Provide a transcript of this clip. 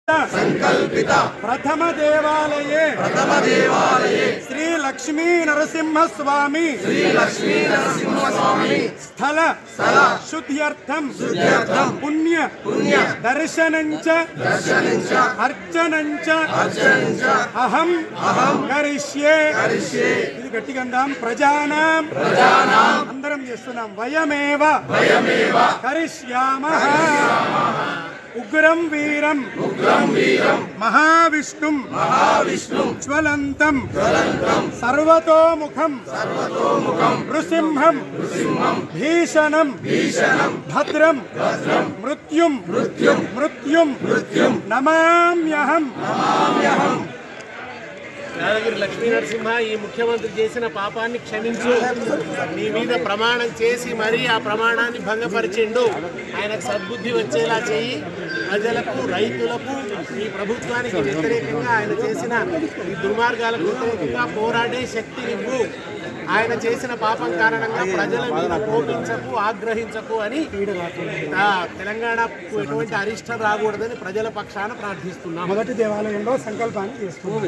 संकल्पित प्रथम देवालये श्री लक्ष्मी नरसिंह स्वामी स्थल शुद्ध्यर्थम पुण्य दर्शनंच अर्चनंच अहम करिष्ये ఇది గట్టిగా అందాం ప్రజానాం అందరం చేస్తున్నాం వయమేవ కరిష్యామః उग्रं वीरं महाविष्णुं ज्वलन्तं सर्वतोमुखं नृसिंहं भीषणं भद्रं मृत्युं नमाम्यहं। యాదగిరి లక్ష్మీ నరసింహ ఈ ముఖ్యమంత్రి చేసిన పాపాన్ని క్షమించు, నీ మీద ప్రమాణం చేసి మరీ ఆ ప్రమాణాన్ని భంగపరిచిండు. ఆయనకు సద్బుద్ధి వచ్చేలా చేయి, ప్రజలకు రైతులకు ఈ ప్రభుత్వానికి వ్యతిరేకంగా ఆయన చేసిన ఈ దుర్మార్గాలకు వ్యతిరేకంగా పోరాడే శక్తినివ్వు. ఆయన చేసిన పాపం కారణంగా ప్రజల మీద కోపించకు, ఆగ్రహించకు అని తెలంగాణకు ఎటువంటి అరిష్టం రాకూడదని ప్రజల పక్షాన ప్రార్థిస్తున్నాం. మొదటి దేవాలయంలో సంకల్పాన్ని చేసుకున్నాం.